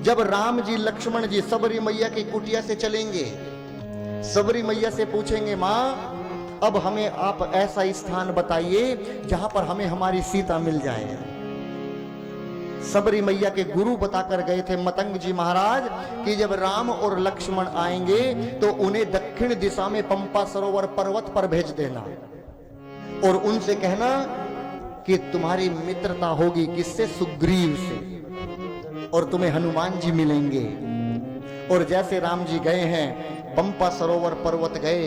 जब राम जी लक्ष्मण जी सबरी मैया की कुटिया से चलेंगे, सबरी मैया से पूछेंगे, माँ अब हमें आप ऐसा स्थान बताइए जहां पर हमें हमारी सीता मिल जाए। सबरी मैया के गुरु बताकर गए थे मतंग जी महाराज कि जब राम और लक्ष्मण आएंगे तो उन्हें दक्षिण दिशा में पंपा सरोवर पर्वत पर भेज देना और उनसे कहना कि तुम्हारी मित्रता होगी किससे? सुग्रीव से, और तुम्हें हनुमान जी मिलेंगे। और जैसे राम जी गए हैं, पंपा सरोवर पर्वत गए,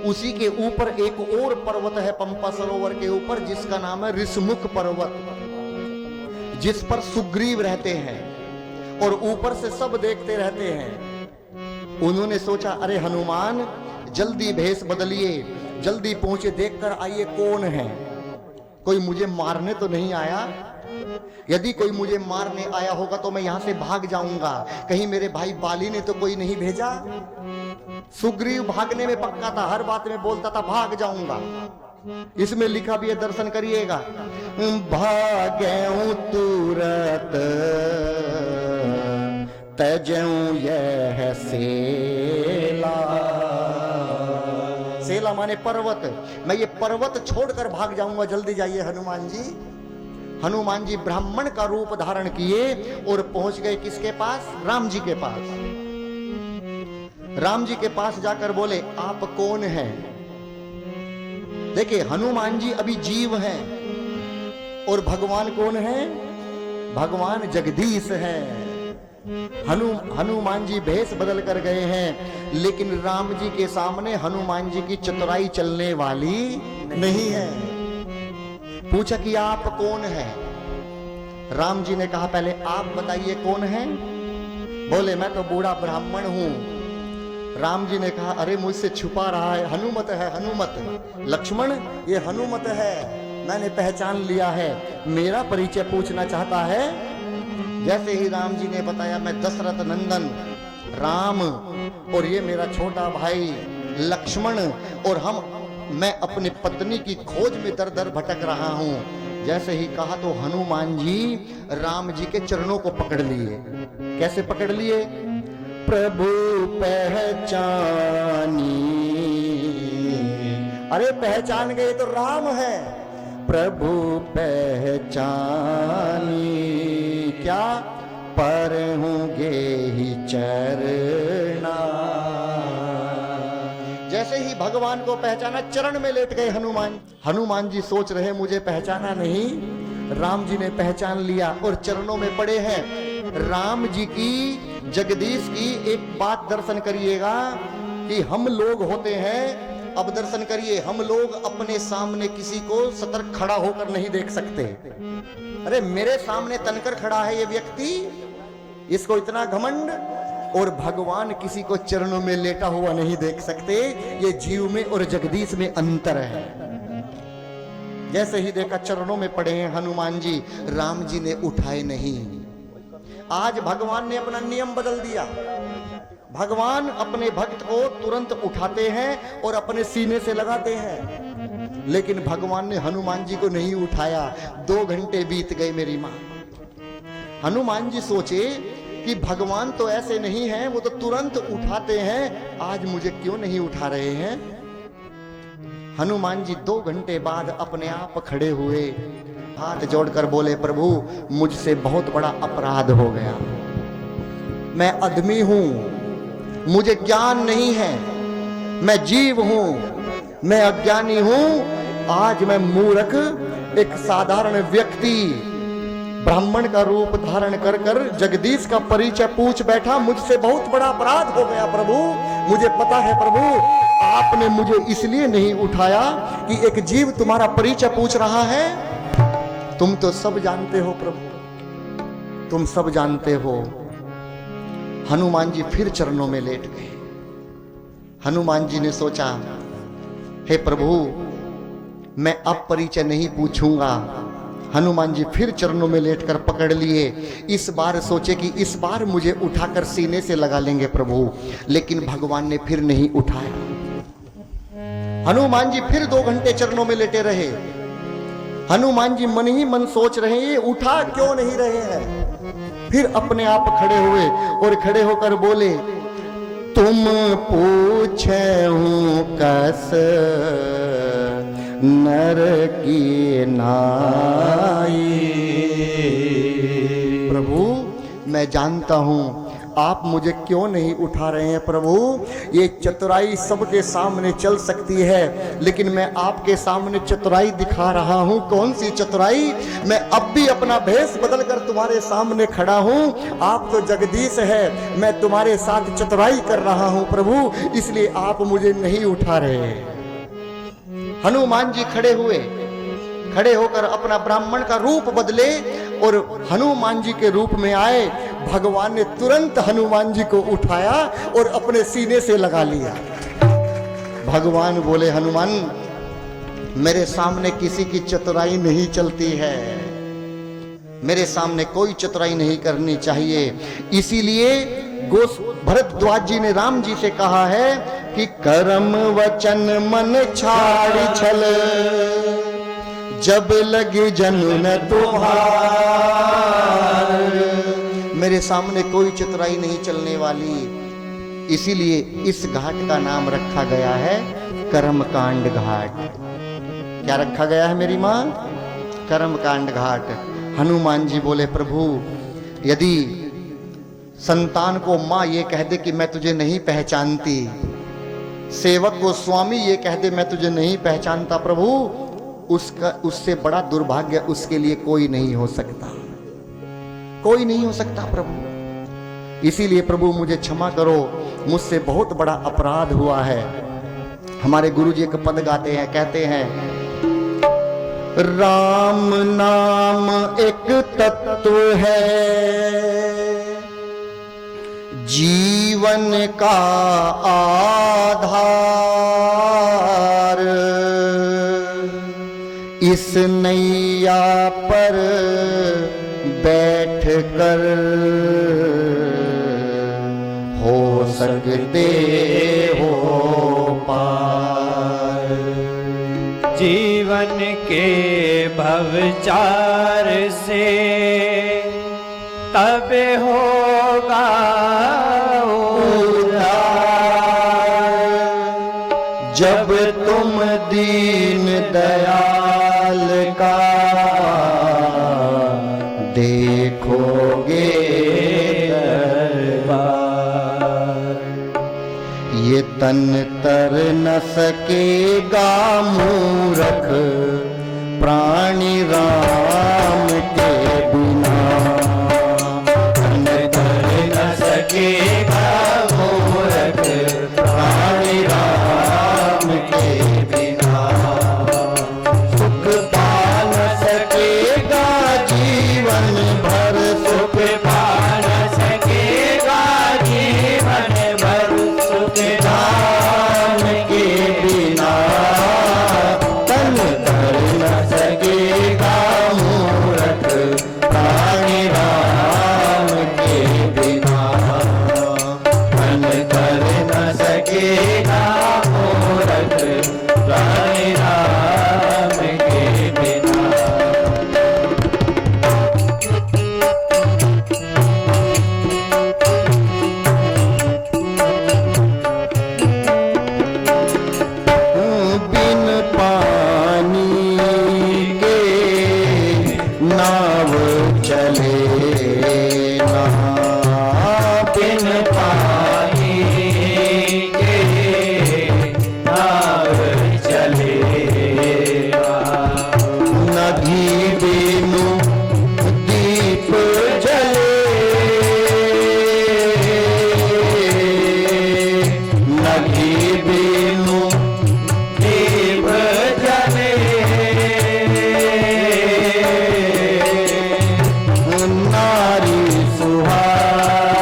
उसी के ऊपर एक और पर्वत है पंपा सरोवर के ऊपर जिसका नाम है ऋषमुख पर्वत, जिस पर सुग्रीव रहते हैं और ऊपर से सब देखते रहते हैं। उन्होंने सोचा, अरे हनुमान जल्दी भेष बदलिए, जल्दी पहुंचे, देखकर आइए कौन है, कोई मुझे मारने तो नहीं आया। यदि कोई मुझे मारने आया होगा तो मैं यहां से भाग जाऊंगा, कहीं मेरे भाई बाली ने तो कोई नहीं भेजा। सुग्रीव भागने में पक्का था, हर बात में बोलता था भाग जाऊंगा। इसमें लिखा भी है, दर्शन करिएगा, भाग्यऊ तुरत तजऊ यह सेला। सेला माने पर्वत, मैं ये पर्वत छोड़कर भाग जाऊंगा, जल्दी जाइए हनुमान जी। हनुमान जी ब्राह्मण का रूप धारण किए और पहुंच गए किसके पास? राम जी के पास। राम जी के पास जाकर बोले, आप कौन हैं? देखिए हनुमान जी अभी जीव हैं और भगवान कौन है? भगवान जगदीश हैं। हनुमान जी भेष बदल कर गए हैं, लेकिन राम जी के सामने हनुमान जी की चतुराई चलने वाली नहीं है। पूछा कि आप कौन हैं? राम जी ने कहा, पहले आप बताइए कौन हैं? बोले, मैं तो बूढ़ा ब्राह्मण हूं। राम जी ने कहा, अरे मुझसे छुपा रहा है, हनुमत है, हनुमत। लक्ष्मण, ये हनुमत है, मैंने पहचान लिया है, मेरा परिचय पूछना चाहता है। जैसे ही राम जी ने बताया, मैं दशरथ नंदन राम और ये मेरा छोटा भाई लक्ष्मण, और मैं अपनी पत्नी की खोज में दर दर भटक रहा हूं। जैसे ही कहा तो हनुमान जी राम जी के चरणों को पकड़ लिए। कैसे पकड़ लिए? प्रभु पहचानी। अरे पहचान गए तो राम है। प्रभु पहचानी क्या? पर होंगे ही चरना। जैसे ही भगवान को पहचाना, चरण में लेट गए हनुमान। हनुमान जी सोच रहे मुझे पहचाना नहीं, राम जी ने पहचान लिया और चरणों में पड़े हैं। राम जी की, जगदीश की एक बात दर्शन करिएगा कि हम लोग होते हैं, अब दर्शन करिए, हम लोग अपने सामने किसी को सतर्क खड़ा होकर नहीं देख सकते। अरे मेरे सामने तनकर खड़ा है ये व्यक्ति, इसको इतना घमंड, और भगवान किसी को चरणों में लेटा हुआ नहीं देख सकते। ये जीव में और जगदीश में अंतर है। जैसे ही देखा चरणों में पड़े हैं हनुमान जी, राम जी ने उठाए नहीं। आज भगवान ने अपना नियम बदल दिया। भगवान अपने भक्त को तुरंत उठाते हैं और अपने सीने से लगाते हैं, लेकिन भगवान ने हनुमान जी को नहीं उठाया। 2 घंटे बीत गए मेरी मां। हनुमान जी सोचे कि भगवान तो ऐसे नहीं हैं, वो तो तुरंत उठाते हैं, आज मुझे क्यों नहीं उठा रहे हैं। हनुमान जी 2 घंटे बाद अपने आप खड़े हुए, हाथ जोड़कर बोले, प्रभु मुझसे बहुत बड़ा अपराध हो गया, मैं आदमी हूं, मुझे ज्ञान नहीं है, मैं जीव हूं, मैं अज्ञानी हूं। आज मैं मूर्ख, एक साधारण व्यक्ति ब्राह्मण का रूप धारण कर कर जगदीश का परिचय पूछ बैठा, मुझसे बहुत बड़ा अपराध हो गया प्रभु। मुझे पता है प्रभु, आपने मुझे इसलिए नहीं उठाया कि एक जीव तुम्हारा परिचय पूछ रहा है। तुम तो सब जानते हो प्रभु, तुम सब जानते हो। हनुमान जी फिर चरणों में लेट गए। हनुमान जी ने सोचा, हे प्रभु मैं अब परिचय नहीं पूछूंगा। हनुमान जी फिर चरणों में लेटकर पकड़ लिए। इस बार सोचे कि इस बार मुझे उठाकर सीने से लगा लेंगे प्रभु, लेकिन भगवान ने फिर नहीं उठाया। हनुमान जी फिर 2 घंटे चरणों में लेटे रहे। हनुमान जी मन ही मन सोच रहे हैं, ये उठा क्यों नहीं रहे हैं। फिर अपने आप खड़े हुए और खड़े होकर बोले, तुम पूछे हूँ कस नर की नाई। प्रभु मैं जानता हूँ आप मुझे क्यों नहीं उठा रहे हैं प्रभु। ये चतुराई सबके सामने चल सकती है, लेकिन मैं आपके सामने चतुराई दिखा रहा हूं। कौन सी चतुराई? मैं अब भी अपना भेष बदलकर तुम्हारे सामने खड़ा हूं। आप तो जगदीश है, मैं तुम्हारे साथ चतुराई कर रहा हूं प्रभु, इसलिए आप मुझे नहीं उठा रहे। हनुमान जी खड़े हुए, खड़े होकर अपना ब्राह्मण का रूप बदले और हनुमान जी के रूप में आए। भगवान ने तुरंत हनुमान जी को उठाया और अपने सीने से लगा लिया। भगवान बोले, हनुमान मेरे सामने किसी की चतुराई नहीं चलती है, मेरे सामने कोई चतुराई नहीं करनी चाहिए। इसीलिए भरद्वाज जी ने राम जी से कहा है कि कर्म वचन मन छाड़ छल, जब लगे जनुन तुम्हार। मेरे सामने कोई चतुराई नहीं चलने वाली, इसीलिए इस घाट का नाम रखा गया है कर्मकांड घाट। क्या रखा गया है मेरी माँ? कर्मकांड घाट। हनुमान जी बोले, प्रभु यदि संतान को माँ ये कह दे कि मैं तुझे नहीं पहचानती, सेवक को स्वामी ये कह दे मैं तुझे नहीं पहचानता, प्रभु उससे बड़ा दुर्भाग्य उसके लिए कोई नहीं हो सकता, कोई नहीं हो सकता प्रभु। इसीलिए प्रभु मुझे क्षमा करो, मुझसे बहुत बड़ा अपराध हुआ है। हमारे गुरुजी एक पद गाते हैं, कहते हैं, राम नाम एक तत्व है जीवन का आधार, इस नैया पर बैठ कर हो सकते हो पार। जीवन के भवचार से तब होगा उद्धार, जब तुम दीन दयाल का देखोगे दरबार। ये तन तर न सकेगा मूरख प्राणी राम के बिना, तन तर न सकेगा मूरख प्राणी राम के बिना, सुख पा न सकेगा जीवन भर, सुख पा न सकेगा जीवन भर, सुख राम के बिना, तन तर न सकेगा मूरख प्राणी राम के बिना, तन तर न सकेगा मूरख प्राणी राम के बिना। बिन पानी के नाव चले ना, बिन पानी के नाव चले ना, नदी बिनु दीप जले, नदी बिनु दीप जले, नारी सुहागन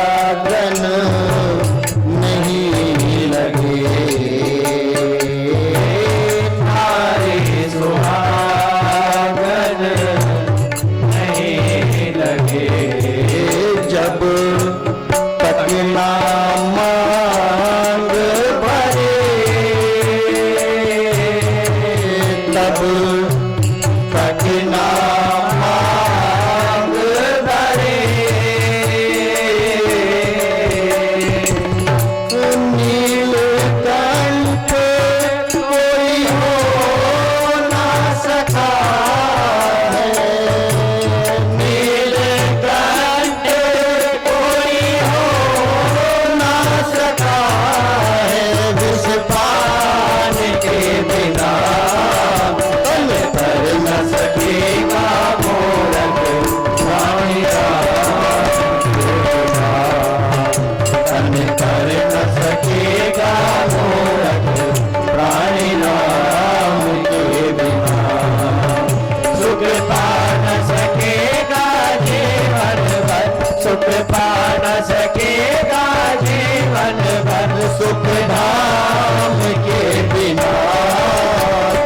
राम के बिना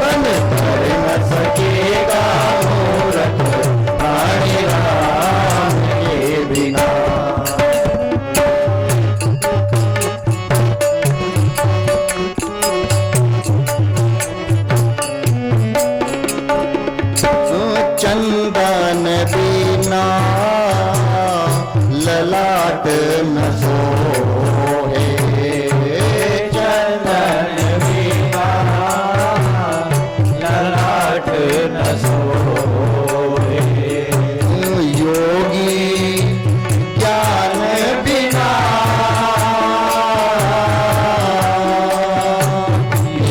तन तर न सकेगा मूरख प्राणी राम के बिना। चंदन बिना ललाट न सोहे, चंदन बिना ललाट न सोहे। योगी ज्ञान बिना,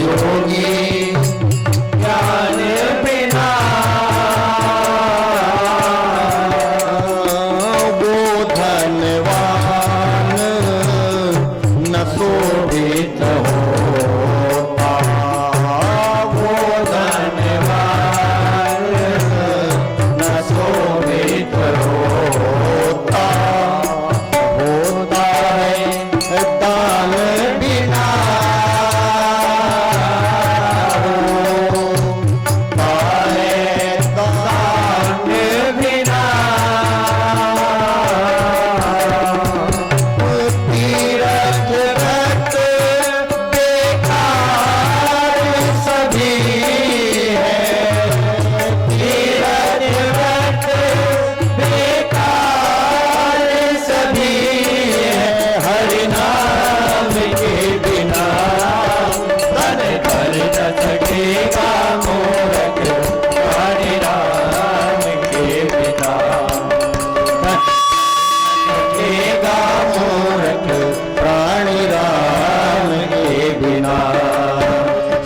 योगी ज्ञान बिना वो धनवान न शोभित होता, वो धनवान न शोभित होता, होता है दान बिना, होता है दान बिना। तीरथ व्रत बेकार सभी है, तीरथ व्रत बेकार सभी है, हरि नाम के बिना तन कर न सकेगा मूरख प्राणी राम के बिना। सकेगा मूरख प्राणी राम के बिना।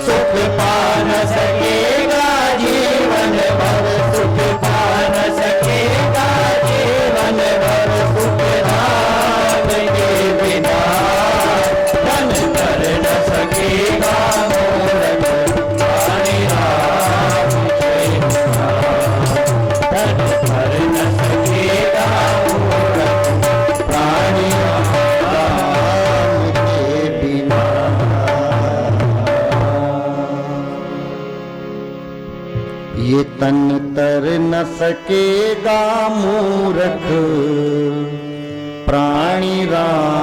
सुख पा न सकेगा जीवन भर, सुख पा न सकेगा जीवन भर, सुख राम के बिना धन कर न सकेगा मूरख प्राणी राम के बिना, धन कर न सकेगा मूरख प्राणी राम के बिना। ये तन तर न सकेगा मूरख प्राणी राम